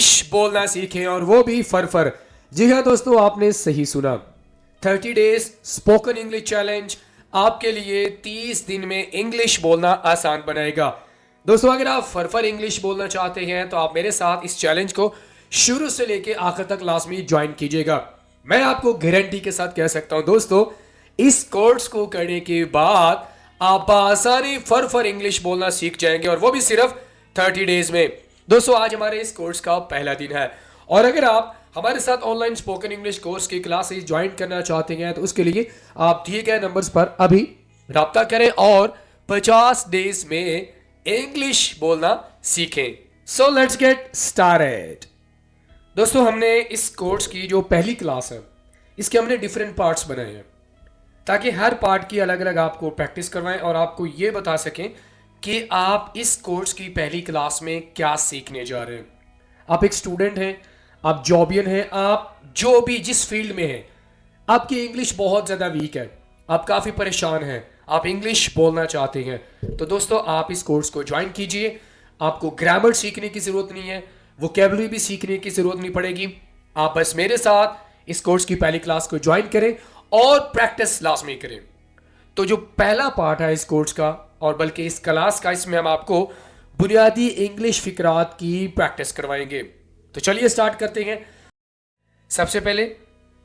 English बोलना सीखें और वो भी फर। जी हाँ दोस्तों, आपने सही सुना। 30 डेज स्पोकन इंग्लिश चैलेंज आपके लिए 30 दिन में इंग्लिश बोलना आसान बनाएगा। दोस्तों, अगर आप फर इंग्लिश बोलना चाहते हैं तो आप मेरे साथ इस चैलेंज को शुरू से लेकर आखिर तक लाजमी ज्वाइन कीजिएगा। मैं आपको गारंटी के साथ कह सकता हूं दोस्तों, इस कोर्स को करने के बाद आप आसानी फर इंग्लिश बोलना सीख जाएंगे और वो भी सिर्फ 30 डेज में। दोस्तों, आज हमारे इस कोर्स का पहला दिन है और अगर आप हमारे साथ ऑनलाइन स्पोकन इंग्लिश कोर्स की क्लासेस ज्वाइन करना चाहते हैं तो उसके लिए आप दिए गए नंबर्स पर अभी राब्ता करें और 50 डेज में इंग्लिश बोलना सीखें। So let's get started. दोस्तों, हमने इस कोर्स की जो पहली क्लास है इसके हमने डिफरेंट पार्ट्स बनाए हैं ताकि हर पार्ट की अलग अलग आपको प्रैक्टिस करवाएं और आपको ये बता सकें कि आप इस कोर्स की पहली क्लास में क्या सीखने जा रहे हैं। आप एक स्टूडेंट हैं, आप जॉबियन हैं, आप जो भी जिस फील्ड में हैं, आपकी इंग्लिश बहुत ज़्यादा वीक है, आप काफ़ी परेशान हैं, आप इंग्लिश बोलना चाहते हैं, तो दोस्तों आप इस कोर्स को ज्वाइन कीजिए। आपको ग्रामर सीखने की ज़रूरत नहीं है, वोकैबुलरी भी सीखने की ज़रूरत नहीं पड़ेगी। आप बस मेरे साथ इस कोर्स की पहली क्लास को ज्वाइन करें और प्रैक्टिस लाजमी करें। तो जो पहला पार्ट है इस कोर्स का और बल्कि इस क्लास का, इसमें हम आपको बुनियादी इंग्लिश फिकरात की प्रैक्टिस करवाएंगे। तो चलिए स्टार्ट करते हैं। सबसे पहले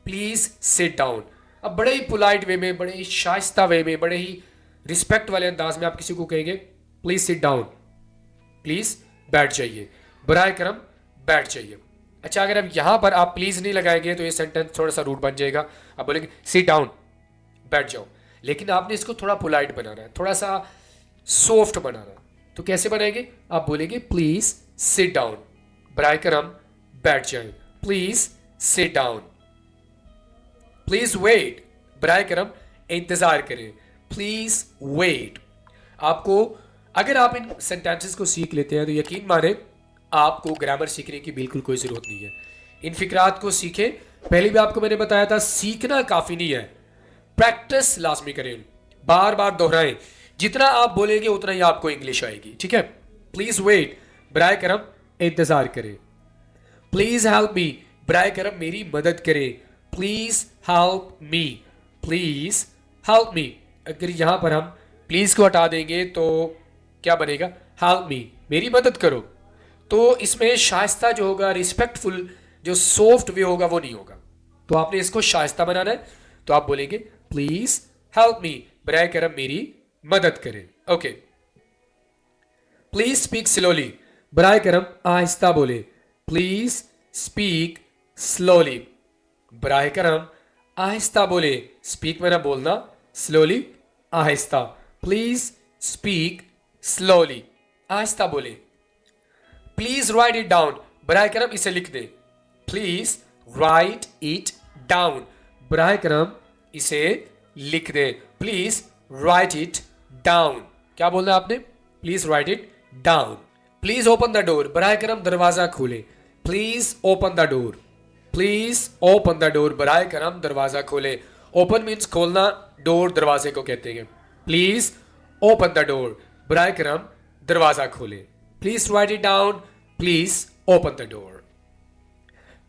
प्लीज सिट डाउन। अब बड़े ही पोलाइट वे में, बड़े ही शाइस्ता वे में, बड़े ही रिस्पेक्ट वाले अंदाज में आप किसी को कहेंगे प्लीज सिट डाउन, प्लीज बैठ जाइए, बराए करम बैठ जाइए। अच्छा, अगर अब यहां पर आप प्लीज नहीं लगाएंगे तो ये सेंटेंस थोड़ा सा रूड बन जाएगा। आप बोलेंगे सिट डाउन, बैठ जाओ, लेकिन आपने इसको थोड़ा पोलाइट बनाना है, थोड़ा सा सॉफ्ट बनाना है। तो कैसे बनाएंगे? आप बोलेंगे प्लीज सिट डाउन, बराए करम बैठ जाए, please sit down. Please wait, बराए करम इंतजार करें, प्लीज वेट। आपको अगर आप इन सेंटेंसेस को सीख लेते हैं तो यकीन माने आपको ग्रामर सीखने की बिल्कुल कोई जरूरत नहीं है। इन फिक्रात को सीखें। पहले भी आपको मैंने बताया था, सीखना काफी नहीं है, प्रैक्टिस लाजमी करें, बार बार दोहराएं। जितना आप बोलेंगे उतना ही आपको इंग्लिश आएगी। ठीक है? प्लीज वेट, बराए करम इंतजार करें। प्लीज हेल्प मी, बराए करम मेरी मदद करें, please help me, please help me. अगर यहां पर हम प्लीज को हटा देंगे तो क्या बनेगा? हेल्प मी, मेरी मदद करो। तो इसमें शाइस्ता जो होगा, रिस्पेक्टफुल जो सॉफ्ट वे होगा वो नहीं होगा। तो आपने इसको शाइस्ता बनाना है। तो आप बोलेंगे प्लीज हेल्प मी, बराए करम मेरी मदद करें। ओके। प्लीज स्पीक स्लोली, बराए करम आहिस्ता बोले, प्लीज स्पीक स्लोली, बराए करम आहिस्ता बोले। स्पीक मेरा बोलना, स्लोली आहिस्ता। प्लीज स्पीक स्लोली, आहिस्ता बोले। प्लीज राइट इट डाउन, बराए करम इसे लिख दे, प्लीज राइट इट डाउन, बराए करम इसे लिख दे, प्लीज राइट इट डाउन। क्या बोलना है आपने? Please write it down. Please open the door, बराए करम दरवाजा खोले, please open the door, please open the door, बराए करम दरवाजा खोले। ओपन मीन्स खोलना, डोर दरवाजे को कहते हैं। प्लीज ओपन द डोर, बराए करम दरवाजा खोले। Please write it down, please open the door.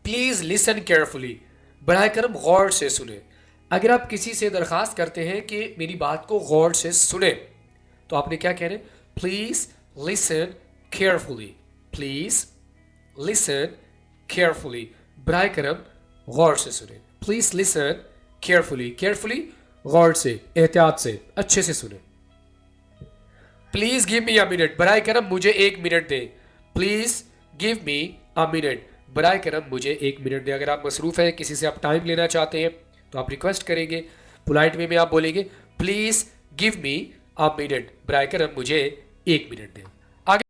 Please listen carefully, बराए करम गौर से सुने। अगर आप किसी से दरखास्त करते हैं कि मेरी बात को गौर से सुने तो आपने क्या कह रहे हैं? Please listen carefully, please listen carefully, बराए करम गौर से सुने। प्लीज लिसन केयरफुली, केयरफुली गौर से, एहतियात से, अच्छे से सुने। Please give me a minute, बराए करम मुझे 1 मिनट दे, please give me a minute, बराए करम मुझे 1 मिनट दे। अगर आप मसरूफ हैं, किसी से आप टाइम लेना चाहते हैं तो आप रिक्वेस्ट करेंगे, पोलाइट वे में आप बोलेंगे please give me a minute, बराए करम मुझे 1 मिनट दे। आगे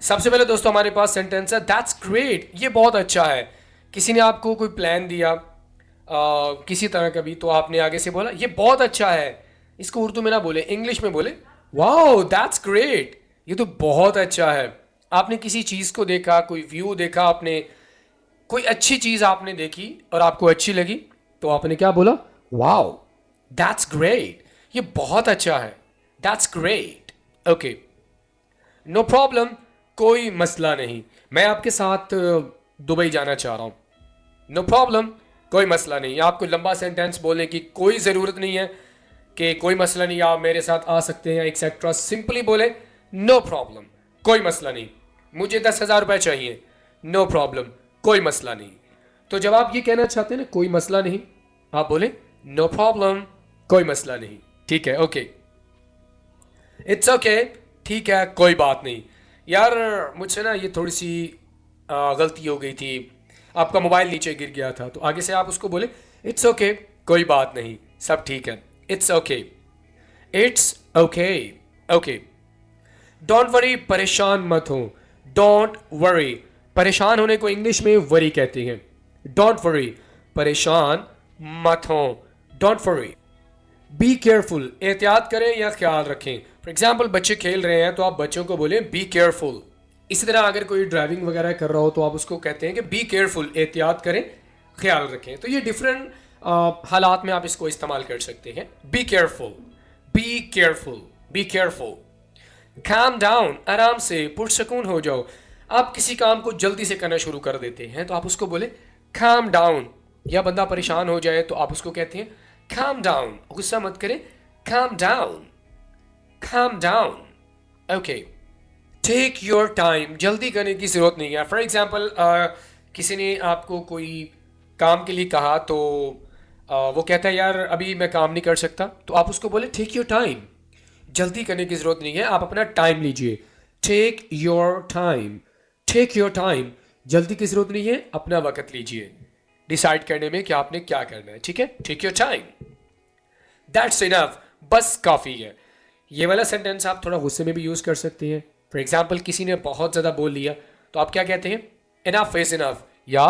सबसे पहले दोस्तों हमारे पास सेंटेंस है दैट्स ग्रेट, ये बहुत अच्छा है। किसी ने आपको कोई प्लान दिया किसी तरह का भी, तो आपने आगे से बोला ये बहुत अच्छा है। इसको उर्दू में ना बोले, इंग्लिश में बोले वाओ दैट्स ग्रेट, ये तो बहुत अच्छा है। आपने किसी चीज़ को देखा, कोई व्यू देखा, आपने कोई अच्छी चीज़ आपने देखी और आपको अच्छी लगी तो आपने क्या बोला? वाओ दैट्स ग्रेट, ये बहुत अच्छा है, that's great. Okay, no problem, कोई मसला नहीं। मैं आपके साथ दुबई जाना चाह रहा हूँ। नो प्रॉब्लम, कोई मसला नहीं। आपको लंबा सेंटेंस बोलने की कोई ज़रूरत नहीं है कि कोई मसला नहीं, आप मेरे साथ आ सकते हैं एक्सेट्रा। सिंपली बोले नो प्रॉब्लम, कोई मसला नहीं, मुझे 10,000 रुपये चाहिए। नो प्रॉब्लम, कोई मसला नहीं। तो जब आप ये कहना चाहते हैं ना कोई मसला नहीं, आप बोले नो प्रॉब्लम, कोई मसला नहीं। ठीक है, ओके, इट्स ओके, ठीक है, कोई बात नहीं। यार मुझसे ना ये थोड़ी सी गलती हो गई थी, आपका मोबाइल नीचे गिर गया था। तो आगे से आप उसको बोले इट्स ओके, कोई बात नहीं, सब ठीक है। It's okay, it's okay, okay. Don't worry, परेशान मत हो। डोंट वरी, परेशान होने को इंग्लिश में वरी कहते हैं। डोंट वरी, परेशान मत हो। Don't worry. बी केयरफुल, एहतियात करें या ख्याल रखें। फॉर एग्जाम्पल बच्चे खेल रहे हैं तो आप बच्चों को बोले बी केयरफुल। इसी तरह अगर कोई ड्राइविंग वगैरह कर रहा हो तो आप उसको कहते हैं कि बी केयरफुल, एहतियात करें, ख्याल रखें। तो ये डिफरेंट हालात में आप इसको इस्तेमाल कर सकते हैं। Be careful, be careful, be careful. Calm down, आराम से, पुरसकून हो जाओ। आप किसी काम को जल्दी से करना शुरू कर देते हैं तो आप उसको बोले काम डाउन। या बंदा परेशान हो जाए तो आप उसको कहते हैं काम डाउन, गुस्सा मत करें, calm down, calm down. Okay, take your time, जल्दी करने की जरूरत नहीं है। फॉर एग्जाम्पल किसी ने आपको कोई काम के लिए कहा तो वो कहता है यार अभी मैं काम नहीं कर सकता, तो आप उसको बोले टेक योर टाइम, जल्दी करने की जरूरत नहीं है, आप अपना टाइम लीजिए। Take your time, take your time, जल्दी की जरूरत नहीं है, अपना वक्त लीजिए डिसाइड करने में कि आपने क्या करना है। ठीक है, take your time, that's enough, बस काफ़ी है। ये वाला सेंटेंस आप थोड़ा गुस्से में भी यूज़ कर सकते हैं। फॉर एग्जाम्पल किसी ने बहुत ज़्यादा बोल लिया तो आप क्या कहते हैं, इनफ इज इनफ, या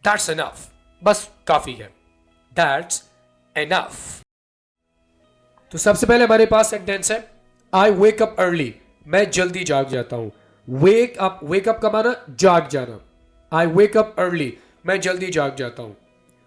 दैट्स इनफ, बस काफ़ी है, दैट्स इनफ। तो सबसे पहले हमारे पास सेंटेंस है आई वेक अप अर्ली, मैं जल्दी जाग जाता हूं। वेक अप, वेक अप का माना जाग जाना। आई वेक अप अर्ली, मैं जल्दी जाग जाता हूं।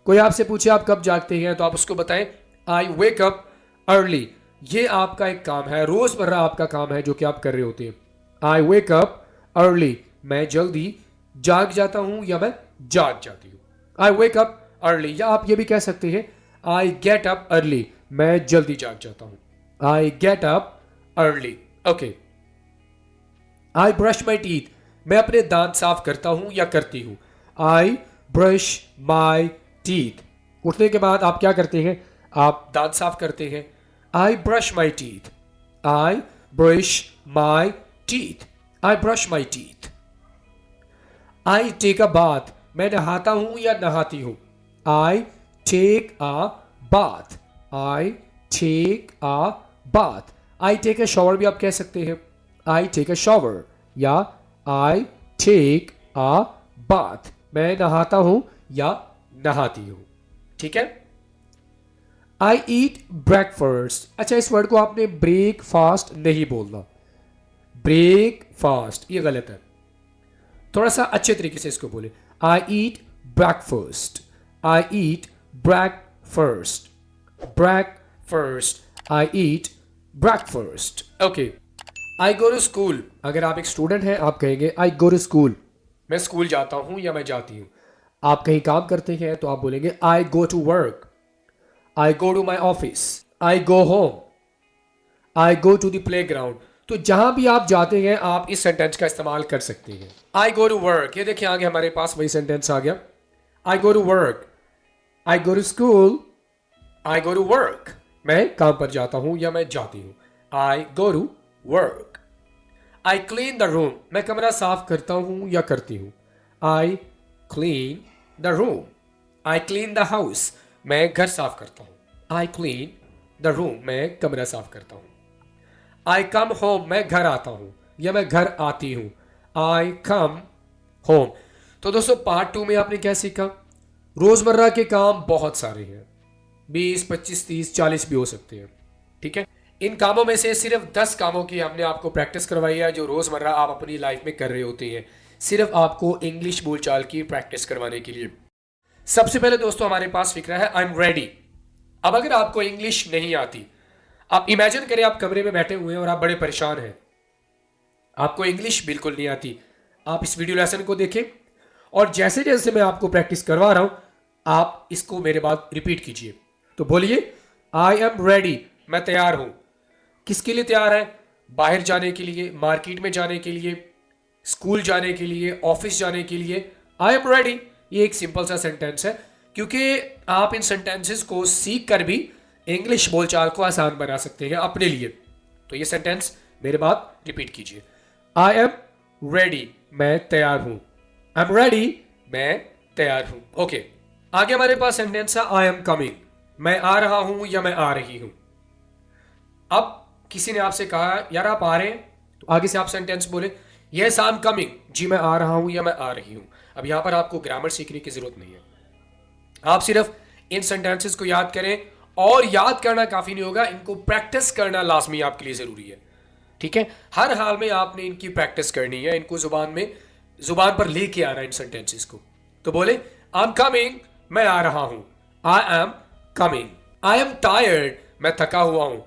कोई आपसे पूछे आप कब जागते हैं तो आप उसको बताएं आई वेक अप अर्ली। ये आपका एक काम है, रोजमर्रा आपका काम है जो कि आप कर रहे होते हैं। आई वेक अप अर्ली, मैं जल्दी जाग जाता हूं या मैं जाग जाती हूं। आई वेक अप अर्ली, या आप ये भी कह सकते हैं आई गेट अप अर्ली, मैं जल्दी जाग जाता हूं। I get up early, okay. I brush my teeth, मैं अपने दांत साफ करता हूं या करती हूं। आई ब्रश माई टीथ, उठने के बाद आप क्या करते हैं, आप दांत साफ करते हैं। I brush my teeth, I brush my teeth, I brush my teeth. I take a bath, मैं नहाता हूं या नहाती हूं। I take a bath, I take a bath. I take a shower भी आप कह सकते हैं, आई टेक अ शॉवर, या आई टेक अ बाथ, मैं नहाता हूं या नहाती हूं। ठीक है। आई ईट ब्रेकफास्ट, अच्छा इस वर्ड को आपने ब्रेकफास्ट नहीं बोलना, ब्रेकफास्ट ये गलत है, थोड़ा सा अच्छे तरीके से इसको बोले। I eat breakfast, I eat breakfast, breakfast, I eat breakfast, okay. I go to school, अगर आप एक स्टूडेंट हैं आप कहेंगे आई गो टू स्कूल, मैं स्कूल जाता हूं या मैं जाती हूं। आप कहीं काम करते हैं तो आप बोलेंगे I go to work, I go to my office, I go home, I go to the playground. तो जहां भी आप जाते हैं आप इस सेंटेंस का इस्तेमाल कर सकते हैं। आई गो टू वर्क, ये देखिए आगे हमारे पास वही सेंटेंस आ गया। I go to work, I go to school, I go to work, मैं काम पर जाता हूं या मैं जाती हूं। I go to work. I clean the room, मैं कमरा साफ करता हूं या करती हूं। I clean the room. I clean the house, मैं घर साफ करता हूं। आई क्लीन द रूम, मैं कमरा साफ करता हूं। आई कम होम, मैं घर आता हूं या मैं घर आती हूं। आई कम होम। तो दोस्तों पार्ट 2 में आपने क्या सीखा, रोजमर्रा के काम बहुत सारे हैं, 20, 25, 30, 40 भी हो सकते हैं। ठीक है, इन कामों में से सिर्फ 10 कामों की हमने आपको प्रैक्टिस करवाई है जो रोजमर्रा आप अपनी लाइफ में कर रहे होते हैं, सिर्फ आपको इंग्लिश बोलचाल की प्रैक्टिस करवाने के लिए। सबसे पहले दोस्तों हमारे पास फिक्रा है आई एम रेडी। अब अगर आपको इंग्लिश नहीं आती, आप इमेजिन करें आप कमरे में बैठे हुए हैं और आप बड़े परेशान हैं, आपको इंग्लिश बिल्कुल नहीं आती, आप इस वीडियो लेसन को देखें और जैसे जैसे मैं आपको प्रैक्टिस करवा रहा हूं आप इसको मेरे बाद रिपीट कीजिए। तो बोलिए, आई एम रेडी, मैं तैयार हूं। किसके लिए तैयार है? बाहर जाने के लिए, मार्केट में जाने के लिए, स्कूल जाने के लिए, ऑफिस जाने के लिए। आई एम रेडी ये एक सिंपल सा सेंटेंस है, क्योंकि आप इन सेंटेंसेस को सीख कर भी इंग्लिश बोलचाल को आसान बना सकते हैं अपने लिए। तो ये सेंटेंस मेरे बाद रिपीट कीजिए। आई एम रेडी, मैं तैयार हूं। आई एम रेडी, मैं तैयार हूं। ओके, आगे हमारे पास सेंटेंस है आई एम कमिंग, मैं आ रहा हूं या मैं आ रही हूं। अब किसी ने आपसे कहा यार आप आ रहे हैं, तो आगे से आप सेंटेंस बोले यस आई एम कमिंग, जी मैं आ रहा हूं या मैं आ रही हूं। अब यहां पर आपको ग्रामर सीखने की जरूरत नहीं है, आप सिर्फ इन सेंटेंसेस को याद करें और याद करना काफी नहीं होगा, इनको प्रैक्टिस करना लाजमी आपके लिए जरूरी है। ठीक है, हर हाल में आपने इनकी प्रैक्टिस करनी है, इनको जुबान पर लेके आना इन सेंटेंसेस को। तो बोले आई एम कमिंग, मैं आ रहा हूं। I am coming. I am tired, मैं थका हुआ हूं।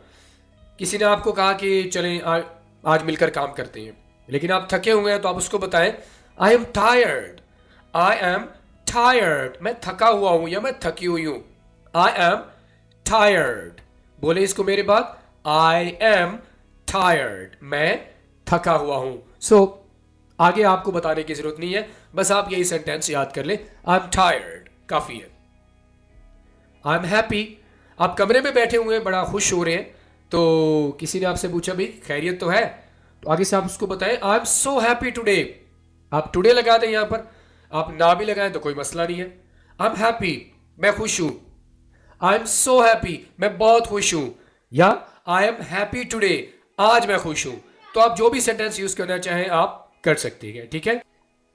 किसी ने आपको कहा कि चलें आज मिलकर काम करते हैं, लेकिन आप थके हुए हैं, तो आप उसको बताएं I am tired. I am tired, मैं थका हुआ हूं या मैं थकी हुई हूं। I am tired. बोले इसको मेरे बाद, आई एम टायर्ड, मैं थका हुआ हूं। सो आगे आपको बताने की जरूरत नहीं है, बस आप यही सेंटेंस याद कर ले, आई एम टायर्ड, काफी है। आई एम हैप्पी, आप कमरे में बैठे हुए हैं, बड़ा खुश हो रहे हैं, तो किसी ने आपसे पूछा भाई खैरियत तो है, तो आगे से आप उसको बताएं I am so happy today. आप टुडे लगा दें यहां पर, आप ना भी लगाएं तो कोई मसला नहीं है। आई एम हैप्पी, मैं खुश हूं। आई एम सो हैप्पी, मैं बहुत खुश हूं। या आई एम हैप्पी टुडे, आज मैं खुश हूं। तो आप जो भी सेंटेंस यूज करना चाहें आप कर सकते हैं। ठीक है,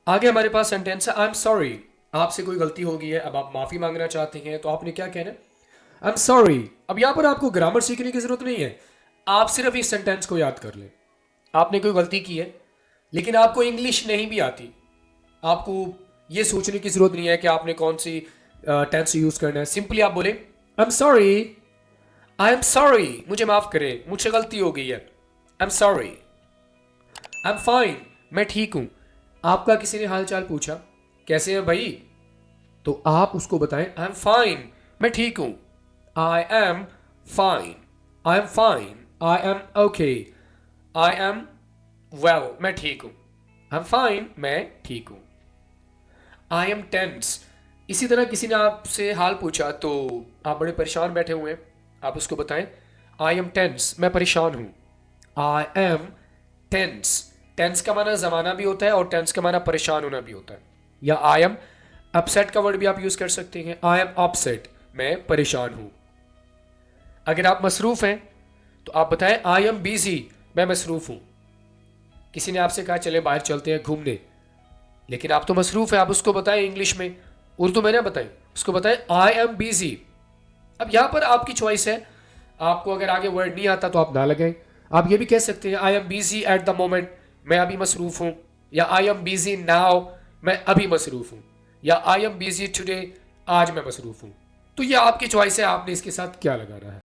आगे हमारे पास सेंटेंस है आई एम सॉरी, आपसे कोई गलती हो गई है, अब आप माफी मांगना चाहते हैं, तो आपने क्या कहना है? I am sorry. अब यहां पर आपको ग्रामर सीखने की जरूरत नहीं है, आप सिर्फ इस सेंटेंस को याद कर लें। आपने कोई गलती की है लेकिन आपको इंग्लिश नहीं भी आती, आपको ये सोचने की जरूरत नहीं है कि आपने कौन सी टेंस यूज करना है। सिंपली आप बोले I am sorry, I am sorry, मुझे माफ करें, मुझसे गलती हो गई है। I am sorry. I am fine, मैं ठीक हूं। आपका किसी ने हाल चाल पूछा कैसे है भाई, तो आप उसको बताएं आई एम फाइन, मैं ठीक हूं। I am fine, I am fine, I am okay, I am well, मैं ठीक हूं। आई एम फाइन, मैं ठीक हूं। आई एम टेंस, इसी तरह किसी ने आपसे हाल पूछा तो आप बड़े परेशान बैठे हुए हैं, आप उसको बताएं आई एम टेंस, मैं परेशान हूं। आई एम टेंस, टेंस का माना जमाना भी होता है और टेंस का माना परेशान होना भी होता है। या आई एम अपसेट का वर्ड भी आप यूज कर सकते हैं, आई एम अपसेट, मैं परेशान हूं। अगर आप मसरूफ हैं तो आप बताएं आई एम बिजी, मैं मसरूफ हूं। किसी ने आपसे कहा चले बाहर चलते हैं घूमने, लेकिन आप तो मसरूफ हैं, आप उसको बताएं इंग्लिश में, उर्दू में ना बताएं, उसको बताएं आई एम बिजी। अब यहां पर आपकी चॉइस है, आपको अगर आगे वर्ड नहीं आता तो आप ना लगाएं। आप ये भी कह सकते हैं I am busy at the moment, मैं अभी मसरूफ हूं। या आई एम बिजी नाउ, मैं अभी मसरूफ हूं। या आई एम बिजी टुडे, आज मैं मसरूफ हूं। तो ये आपकी चॉइस है, आपने इसके साथ क्या लगाना है।